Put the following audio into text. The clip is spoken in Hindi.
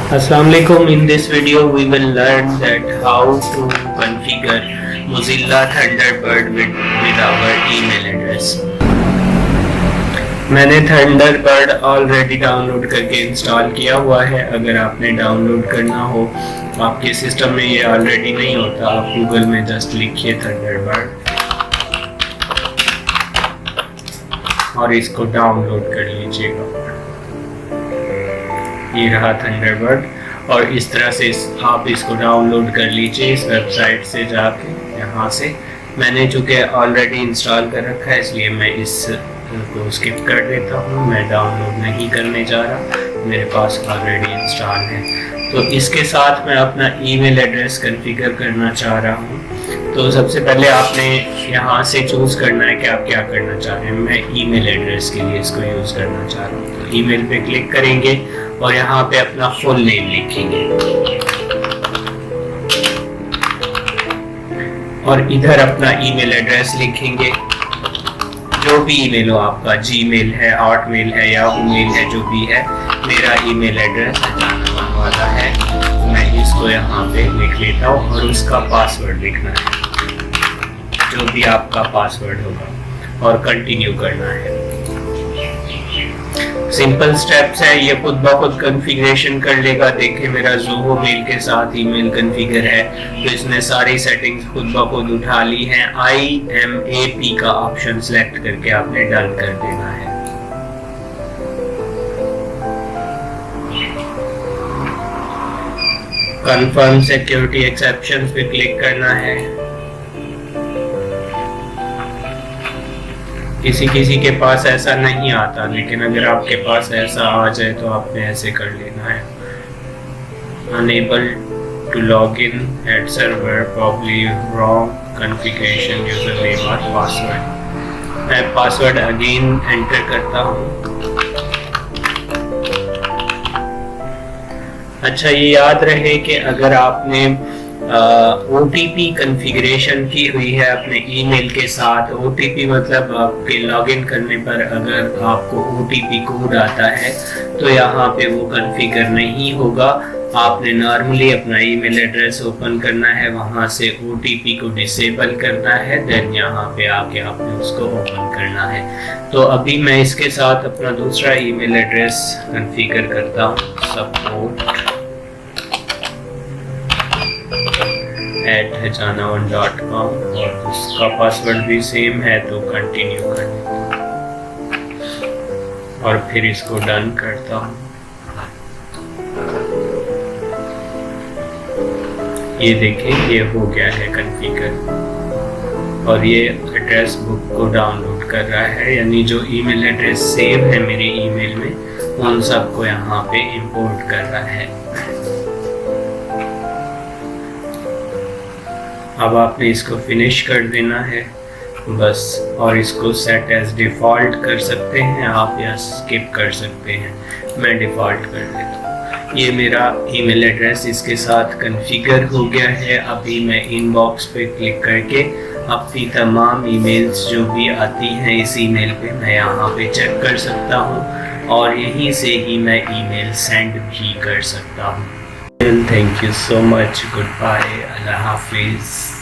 Assalamu alaikum. In this video we will learn that how to configure Mozilla Thunderbird with our email address. मैंने Thunderbird ऑलरेडी डाउनलोड करके इंस्टॉल किया हुआ है। अगर आपने डाउनलोड करना हो आपके सिस्टम में ये ऑलरेडी नहीं होता, आप गूगल में जस्ट लिखिए Thunderbird और इसको डाउनलोड कर लीजिएगा। ये रहा थंडरबर्ड और इस तरह से आप इसको डाउनलोड कर लीजिए इस वेबसाइट से जाके। यहाँ से मैंने चूँकि ऑलरेडी इंस्टॉल कर रखा है इसलिए मैं इस को स्किप कर देता हूँ। मैं डाउनलोड नहीं करने जा रहा, मेरे पास ऑलरेडी इंस्टॉल है। तो इसके साथ मैं अपना ईमेल एड्रेस कॉन्फ़िगर करना चाह रहा हूँ। तो सबसे पहले आपने यहाँ से चूज़ करना है कि आप क्या करना चाह रहे हैं। मैं ईमेल एड्रेस के लिए इसको यूज़ करना चाह रहा हूँ। तो ईमेल पे क्लिक करेंगे और यहाँ पे अपना फुल नेम लिखेंगे और इधर अपना ईमेल एड्रेस लिखेंगे। जो भी ईमेल हो आपका, जीमेल है, हॉटमेल है, याहू मेल है, जो भी है। मेरा ईमेल एड्रेस जानने वाला है, मैं इसको यहाँ पे लिख लेता हूँ और उसका पासवर्ड लिखना है, जो भी आपका पासवर्ड होगा, और कंटिन्यू करना है। सिंपल स्टेप्स है, ये खुद ब खुद कॉन्फ़िगरेशन कर लेगा। देखिए मेरा ज़ोहो मेल के साथ ईमेल कॉन्फ़िगर है, तो इसने सारी सेटिंग्स खुद ब खुद उठा ली हैं। IMAP का ऑप्शन सेलेक्ट करके आपने डन कर देना है। कंफर्म सिक्योरिटी एक्सेप्शंस पे क्लिक करना है। किसी किसी के पास ऐसा नहीं आता, लेकिन अगर आपके पास ऐसा आ जाए तो आपने ऐसे कर लेना है। Unable to log in at server, probably wrong configuration, username और password। मैं पासवर्ड अगेन एंटर करता हूँ। अच्छा, ये याद रहे कि अगर आपने OTP कॉन्फ़िगरेशन की हुई है अपने ईमेल के साथ, OTP मतलब आपके लॉगिन करने पर अगर आपको OTP कोड आता है तो यहाँ पे वो कॉन्फ़िगर नहीं होगा। आपने नॉर्मली अपना ईमेल एड्रेस ओपन करना है, वहाँ से OTP को डिसेबल करना है, देन यहाँ पे आके आपने उसको ओपन करना है। तो अभी मैं इसके साथ अपना दूसरा ईमेल एड्रेस कॉन्फ़िगर करता हूँ, support@hajanavan.com, और उसका पासवर्ड भी सेम है, तो कंटिन्यू कर देता हूँ और फिर इसको डन करता हूँ। ये देखिए ये हो गया है कॉन्फ़िगर और ये एड्रेस बुक को डाउनलोड कर रहा है, यानी जो ईमेल एड्रेस सेव है मेरे ईमेल में उन सबको यहाँ पे इंपोर्ट कर रहा है। अब आपने इसको फिनिश कर देना है बस, और इसको सेट एज डिफ़ॉल्ट कर सकते हैं आप या स्किप कर सकते हैं। मैं डिफ़ॉल्ट कर देता हूँ। ये मेरा ईमेल एड्रेस इसके साथ कॉन्फ़िगर हो गया है। अभी मैं इनबॉक्स पे क्लिक करके अपनी तमाम ईमेल्स जो भी आती हैं इस ईमेल पे मैं यहाँ पे चेक कर सकता हूँ और यहीं से ही मैं ईमेल सेंड भी कर सकता हूँ। Thank you so much. Goodbye. Allah Hafiz.